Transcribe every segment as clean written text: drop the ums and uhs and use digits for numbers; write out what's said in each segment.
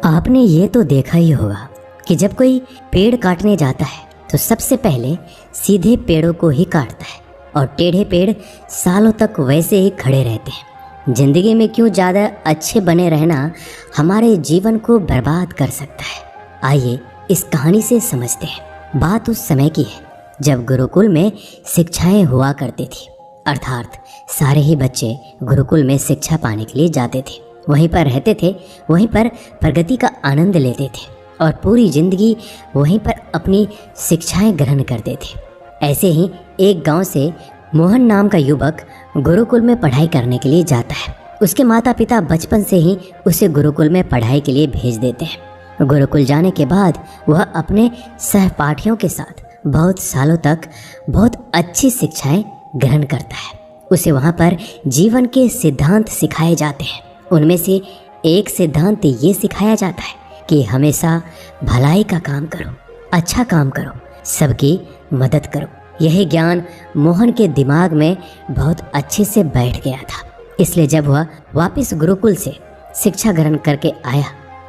आपने ये तो देखा ही होगा कि जब कोई पेड़ काटने जाता है तो सबसे पहले सीधे पेड़ों को ही काटता है और टेढ़े पेड़ सालों तक वैसे ही खड़े रहते हैं। जिंदगी में क्यों ज़्यादा अच्छे बने रहना हमारे जीवन को बर्बाद कर सकता है। आइए इस कहानी से समझते हैं। बात उस समय की है जब गुरुकुल में शिक्षाएं हुआ करती थी, अर्थात सारे ही बच्चे गुरुकुल में शिक्षा पाने के लिए जाते थे, वहीं पर रहते थे, वहीं पर प्रगति का आनंद लेते थे और पूरी जिंदगी वहीं पर अपनी शिक्षाएं ग्रहण करते थे। ऐसे ही एक गांव से मोहन नाम का युवक गुरुकुल में पढ़ाई करने के लिए जाता है। उसके माता पिता बचपन से ही उसे गुरुकुल में पढ़ाई के लिए भेज देते हैं। गुरुकुल जाने के बाद वह अपने सहपाठियों के साथ बहुत सालों तक बहुत अच्छी शिक्षाएं ग्रहण करता है। उसे वहाँ पर जीवन के सिद्धांत सिखाए जाते हैं। उनमें से एक सिद्धांत ये सिखाया जाता है कि हमेशा भलाई का काम करो, अच्छा काम करो, सबकी मदद करो। यही ज्ञान मोहन के दिमाग में बहुत अच्छे से बैठ गया था। इसलिए जब वह वापस गुरुकुल से शिक्षा ग्रहण करके आया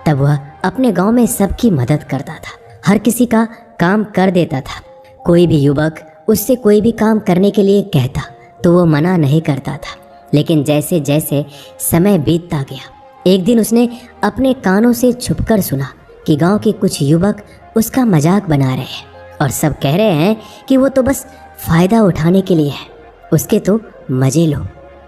तब वह अपने गांव में सबकी मदद करता था, हर किसी का काम कर देता था। कोई भी युवक उससे कोई भी काम करने के लिए कहता तो वो मना नहीं करता था। लेकिन जैसे जैसे समय बीतता गया, एक दिन उसने अपने कानों से छुपकर सुना कि गांव के कुछ युवक उसका मजाक बना रहे हैं और सब कह रहे हैं कि वो तो बस फ़ायदा उठाने के लिए है, उसके तो मज़े लो,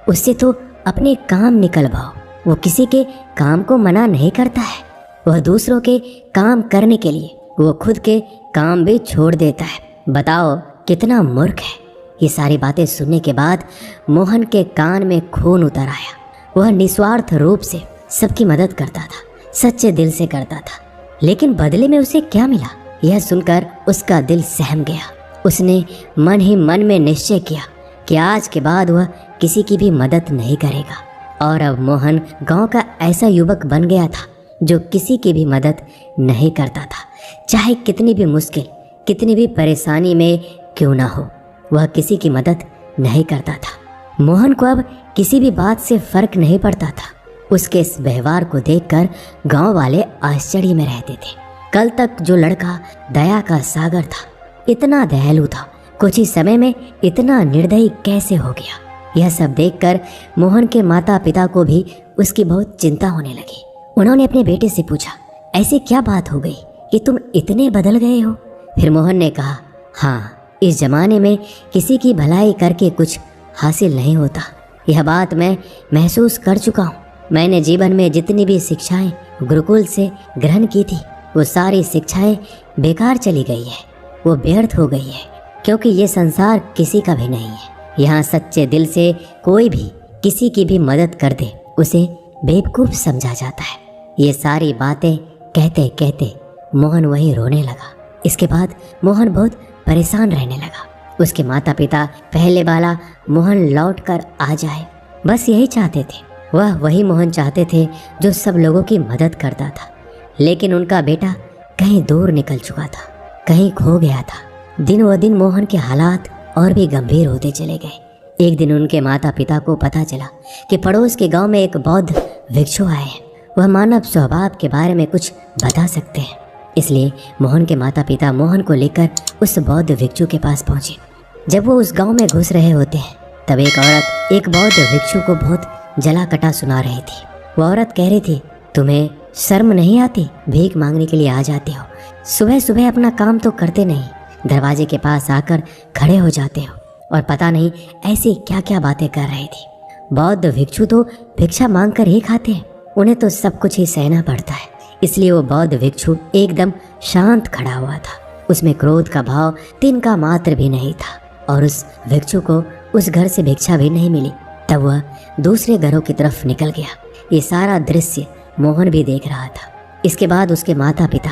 उससे तो अपने काम निकलवाओ। वो किसी के काम को मना नहीं करता है, वह दूसरों के काम करने के लिए वो खुद के काम भी छोड़ देता है। बताओ कितना मूर्ख है। ये सारी बातें सुनने के बाद मोहन के कान में खून उतर आया। वह निस्वार्थ रूप से सबकी मदद करता था, सच्चे दिल से करता था, लेकिन बदले में उसे क्या मिला यह सुनकर उसका दिल सहम गया। उसने मन ही मन में निश्चय किया कि आज के बाद वह किसी की भी मदद नहीं करेगा। और अब मोहन गांव का ऐसा युवक बन गया था जो किसी की भी मदद नहीं करता था, चाहे कितनी भी मुश्किल, कितनी भी परेशानी में क्यों ना हो, वह किसी की मदद नहीं करता था। मोहन को अब किसी भी बात से फर्क नहीं पड़ता था। उसके इस व्यवहार को देखकर गांव वाले आश्चर्य में रहते थे। कल तक जो लड़का दया का सागर था, इतना दयालु था, कुछ ही समय में इतना निर्दयी कैसे हो गया। यह सब देखकर मोहन के माता पिता को भी उसकी बहुत चिंता होने लगी। उन्होंने अपने बेटे से पूछा, ऐसी क्या बात हो गई कि तुम इतने बदल गए हो? फिर मोहन ने कहा, हाँ, इस जमाने में किसी की भलाई करके कुछ हासिल नहीं होता। यह बात मैं महसूस कर चुका हूँ। मैंने जीवन में जितनी भी शिक्षाएं गुरुकुल से ग्रहण की थी वो सारी शिक्षाएं बेकार चली गई है, वो व्यर्थ हो गई है, क्योंकि ये संसार किसी का भी नहीं है। यहाँ सच्चे दिल से कोई भी किसी की भी मदद कर दे उसे बेवकूफ़ समझा जाता है। ये सारी बातें कहते कहते मोहन वहीं रोने लगा। इसके बाद मोहन बहुत परेशान रहने लगा। उसके माता पिता पहले वाला मोहन लौट कर आ जाए, बस यही चाहते थे। वह वही मोहन चाहते थे जो सब लोगों की मदद करता था। लेकिन उनका बेटा कहीं दूर निकल चुका था, कहीं खो गया था। दिन व दिन मोहन के हालात और भी गंभीर होते चले गए। एक दिन उनके माता पिता को पता चला कि पड़ोस के गांव में एक बौद्ध भिक्षु आए हैं। वह मानव स्वभाव के बारे में कुछ बता सकते हैं। इसलिए मोहन के माता पिता मोहन को लेकर उस बौद्ध भिक्षु के पास पहुंचे। जब वो उस गांव में घुस रहे होते हैं तब एक औरत एक बौद्ध भिक्षु को बहुत जला कटा सुना रही थी। वो औरत कह रही थी, तुम्हें शर्म नहीं आती? भीख मांगने के लिए आ जाते हो, सुबह सुबह अपना काम तो करते नहीं, दरवाजे के पास आकर खड़े हो जाते हो और पता नहीं ऐसी क्या क्या बातें कर रही थी। बौद्ध भिक्षु तो भिक्षा मांग कर ही खाते हैं, उन्हें तो सब कुछ ही सहना पड़ता है। इसलिए वो बौद्ध भिक्षु एकदम शांत खड़ा हुआ था। उसमें क्रोध का भाव तिनका मात्र भी नहीं था और उस भिक्षु को उस घर से भिक्षा भी नहीं मिली। तब वह दूसरे घरों की तरफ निकल गया। ये सारा दृश्य मोहन भी देख रहा था। इसके बाद उसके माता पिता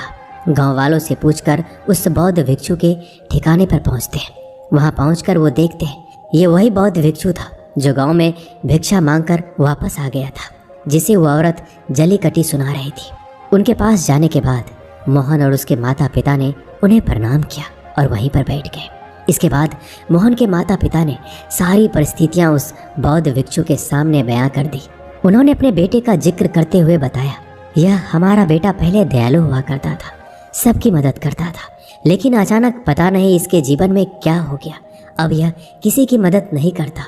गांव वालों से पूछकर उस बौद्ध भिक्षु के ठिकाने पर पहुंचते हैं। वहां पहुंचकर वो देखते हैं ये वही बौद्ध भिक्षु था जो गांव में भिक्षा मांगकर वापस आ गया था, जिसे वो औरत जली कटी सुना रही थी। उनके पास जाने के बाद मोहन और उसके माता पिता ने उन्हें प्रणाम किया और वहीं पर बैठ गए। इसके बाद मोहन के माता पिता ने सारी परिस्थितियां उस बौद्ध भिक्षु के सामने बयां कर दी। उन्होंने अपने बेटे का जिक्र करते हुए बताया यह हमारा बेटा पहले दयालु हुआ करता था, सबकी मदद करता था, लेकिन अचानक पता नहीं इसके जीवन में क्या हो गया। अब यह किसी की मदद नहीं करता।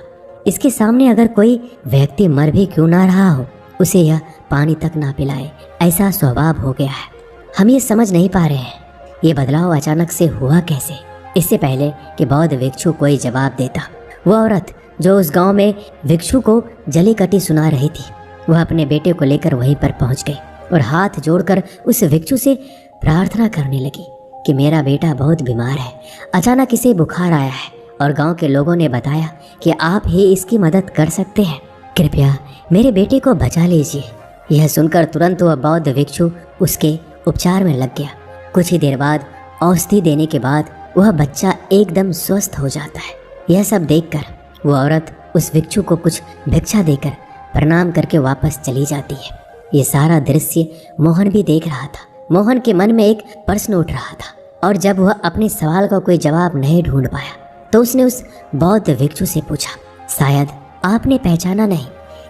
इसके सामने अगर कोई व्यक्ति मर भी क्यों ना रहा हो, उसे यह पानी तक ना पिलाए, ऐसा स्वभाव हो गया है। हम ये समझ नहीं पा रहे हैं, ये बदलाव अचानक से हुआ कैसे। इससे पहले कि बौद्ध भिक्षु कोई जवाब देता, वो औरत जो उस गांव में भिक्षु को जली कटी सुना रही थी, वह अपने बेटे को लेकर वहीं पर पहुंच गई और हाथ जोड़कर उस भिक्षु से प्रार्थना करने लगी कि मेरा बेटा बहुत बीमार है, अचानक इसे बुखार आया है और गांव के लोगों ने बताया कि आप ही इसकी मदद कर सकते हैं, कृपया मेरे बेटे को बचा लीजिए। यह सुनकर तुरंत वह बौद्ध भिक्षु उसके उपचार में लग गया। कुछ ही देर बाद औषधि देने के बाद वह बच्चा एकदम स्वस्थ हो जाता है। यह सब देखकर वो औरत उस भिक्षु को कुछ भिक्षा देकर प्रणाम करके वापस चली जाती है। ये सारा दृश्य मोहन भी देख रहा था। मोहन के मन में एक प्रश्न उठ रहा था और जब वह अपने सवाल का कोई जवाब नहीं ढूंढ पाया तो उसने उस बौद्ध भिक्षु से पूछा, शायद आपने पहचाना नहीं,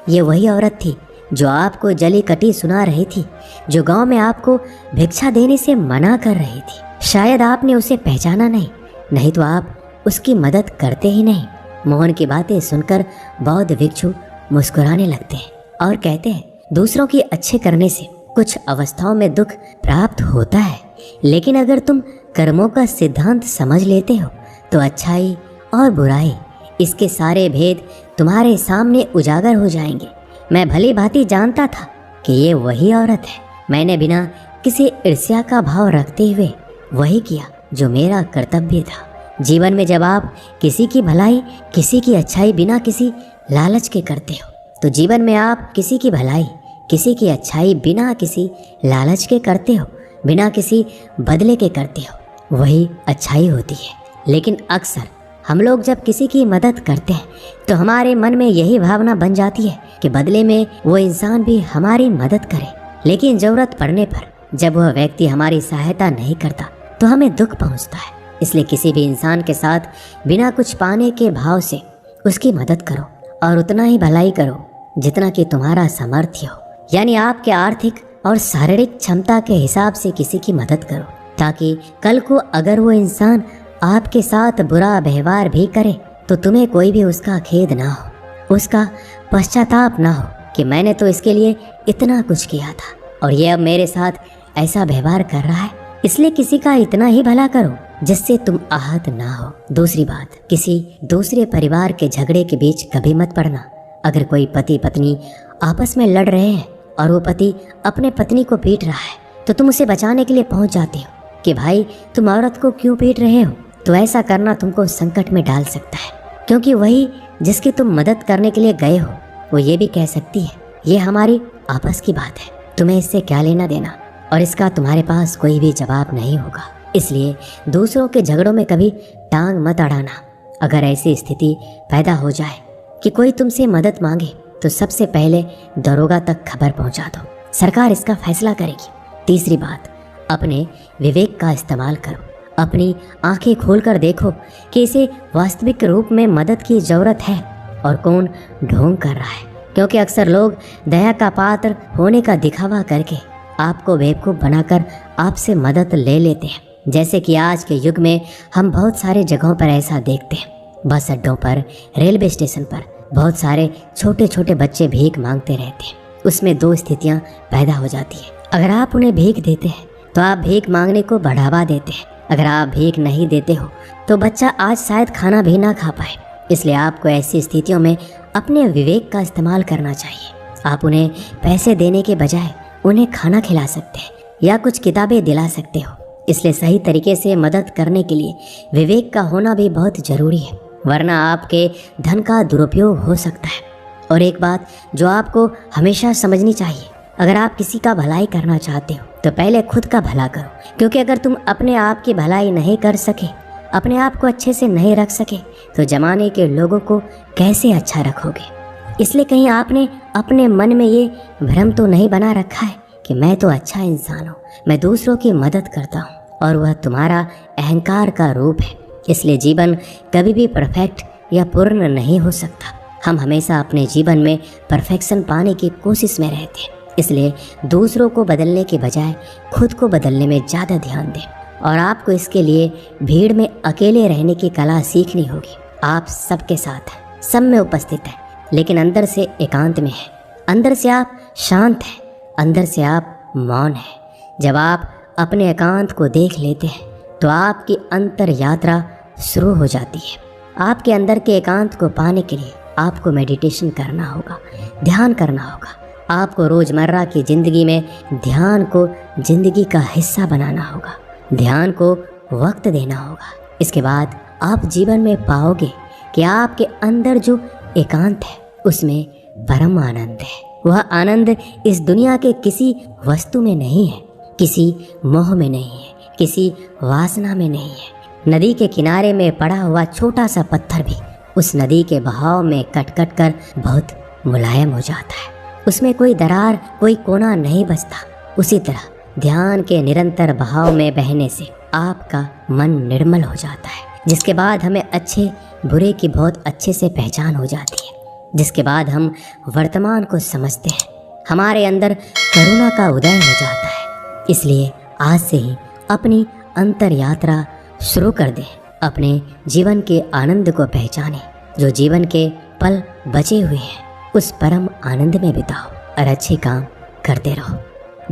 ये वही औरत थी जो आपको जली कटी सुना रही थी, जो गांव में आपको भिक्षा देने से मना कर रही थी। शायद आपने उसे पहचाना नहीं तो आप उसकी मदद करते ही नहीं। मोहन की बातें सुनकर बौद्ध भिक्षु मुस्कुराने लगते हैं और कहते हैं, दूसरों की अच्छे करने से कुछ अवस्थाओं में दुख प्राप्त होता है, लेकिन अगर तुम कर्मों का सिद्धांत समझ लेते हो तो अच्छाई और बुराई, इसके सारे भेद तुम्हारे सामने उजागर हो जाएंगे। मैं भली भांति जानता था कि ये वही औरत है। मैंने बिना किसी ईर्ष्या का भाव रखते हुए वही किया जो मेरा कर्तव्य था। जीवन में जब आप किसी की भलाई, किसी की अच्छाई बिना किसी लालच के करते हो, तो जीवन में आप किसी की भलाई, किसी की अच्छाई बिना किसी लालच के करते हो, बिना किसी बदले के करते हो, वही अच्छाई होती है। लेकिन अक्सर हम लोग जब किसी की मदद करते हैं तो हमारे मन में यही भावना बन जाती है कि बदले में वो इंसान भी हमारी मदद करे, लेकिन ज़रूरत पड़ने पर जब वह व्यक्ति हमारी सहायता नहीं करता तो हमें दुख पहुंचता है। इसलिए किसी भी इंसान के साथ बिना कुछ पाने के भाव से उसकी मदद करो और उतना ही भलाई करो जितना कि तुम्हारा सामर्थ्य हो, यानी आपके आर्थिक और शारीरिक क्षमता के हिसाब से किसी की मदद करो, ताकि कल को अगर वो इंसान आपके साथ बुरा व्यवहार भी करे तो तुम्हें कोई भी उसका खेद ना हो, उसका पश्चाताप ना हो कि मैंने तो इसके लिए इतना कुछ किया था और ये अब मेरे साथ ऐसा व्यवहार कर रहा है, इसलिए किसी का इतना ही भला करो जिससे तुम आहत ना हो। दूसरी बात, किसी दूसरे परिवार के झगड़े के बीच कभी मत पड़ना। अगर कोई पति पत्नी आपस में लड़ रहे हैं और वो पति अपने पत्नी को पीट रहा है तो तुम उसे बचाने के लिए पहुंच जाते हो कि भाई तुम औरत को क्यों पीट रहे हो, तो ऐसा करना तुमको संकट में डाल सकता है, क्योंकि वही जिसकी तुम मदद करने के लिए गए हो वो ये भी कह सकती है ये हमारी आपस की बात है, तुम्हें इससे क्या लेना देना, और इसका तुम्हारे पास कोई भी जवाब नहीं होगा। इसलिए दूसरों के झगड़ों में कभी टांग मत अड़ाना। अगर ऐसी स्थिति पैदा हो जाए कि कोई तुमसे मदद मांगे तो सबसे पहले दरोगा तक खबर पहुंचा दो, सरकार इसका फैसला करेगी। तीसरी बात, अपने विवेक का इस्तेमाल करो। अपनी आंखें खोलकर देखो कि इसे वास्तविक रूप में मदद की ज़रूरत है और कौन ढोंग कर रहा है, क्योंकि अक्सर लोग दया का पात्र होने का दिखावा करके आपको बेवकूफ़ बनाकर आपसे मदद ले लेते हैं। जैसे कि आज के युग में हम बहुत सारे जगहों पर ऐसा देखते हैं। बस अड्डों पर, रेलवे स्टेशन पर बहुत सारे छोटे छोटे बच्चे भीख मांगते रहते हैं। उसमें दो स्थितियाँ पैदा हो जाती है। अगर आप उन्हें भीख देते हैं तो आप भीख मांगने को बढ़ावा देते हैं। अगर आप भीख नहीं देते हो तो बच्चा आज शायद खाना भी ना खा पाए। इसलिए आपको ऐसी स्थितियों में अपने विवेक का इस्तेमाल करना चाहिए। आप उन्हें पैसे देने के बजाय उन्हें खाना खिला सकते हैं या कुछ किताबें दिला सकते हो। इसलिए सही तरीके से मदद करने के लिए विवेक का होना भी बहुत ज़रूरी है, वरना आपके धन का दुरुपयोग हो सकता है। और एक बात जो आपको हमेशा समझनी चाहिए, अगर आप किसी का भलाई करना चाहते हो तो पहले खुद का भला करो, क्योंकि अगर तुम अपने आप की भलाई नहीं कर सके, अपने आप को अच्छे से नहीं रख सके, तो जमाने के लोगों को कैसे अच्छा रखोगे। इसलिए कहीं आपने अपने मन में ये भ्रम तो नहीं बना रखा है कि मैं तो अच्छा इंसान हूँ, मैं दूसरों की मदद करता हूँ, और वह तुम्हारा अहंकार का रूप है। इसलिए जीवन कभी भी परफेक्ट या पूर्ण नहीं हो सकता। हम हमेशा अपने जीवन में परफेक्शन पाने की कोशिश में रहते हैं इसलिए दूसरों को बदलने के बजाय खुद को बदलने में ज़्यादा ध्यान दें। और आपको इसके लिए भीड़ में अकेले रहने की कला सीखनी होगी। आप सबके साथ हैं, सब में उपस्थित हैं, लेकिन अंदर से एकांत में है। अंदर से आप शांत हैं, अंदर से आप मौन हैं। जब आप अपने एकांत को देख लेते हैं तो आपकी अंतर यात्रा शुरू हो जाती है। आपके अंदर के एकांत को पाने के लिए आपको मेडिटेशन करना होगा, ध्यान करना होगा। आपको रोज़मर्रा की ज़िंदगी में ध्यान को ज़िंदगी का हिस्सा बनाना होगा, ध्यान को वक्त देना होगा। इसके बाद आप जीवन में पाओगे कि आपके अंदर जो एकांत है उसमें परम आनंद है। वह आनंद इस दुनिया के किसी वस्तु में नहीं है, किसी मोह में नहीं है, किसी वासना में नहीं है। नदी के किनारे में पड़ा हुआ छोटा सा पत्थर भी उस नदी के बहाव में कट कट कर बहुत मुलायम हो जाता है। उसमें कोई दरार, कोई कोना नहीं बचता। उसी तरह ध्यान के निरंतर बहाव में बहने से आपका मन निर्मल हो जाता है, जिसके बाद हमें अच्छे बुरे की बहुत अच्छे से पहचान हो जाती है, जिसके बाद हम वर्तमान को समझते हैं। हमारे अंदर करुणा का उदय हो जाता है। इसलिए आज से ही अपनी अंतर यात्रा शुरू कर दें। अपने जीवन के आनंद को पहचानें। जो जीवन के पल बचे हुए हैं उस परम आनंद में बिताओ और अच्छे काम करते रहो।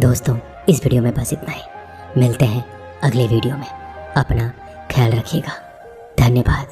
दोस्तों, इस वीडियो में बस इतना ही। मिलते हैं अगले वीडियो में। अपना ख्याल रखिएगा। धन्यवाद।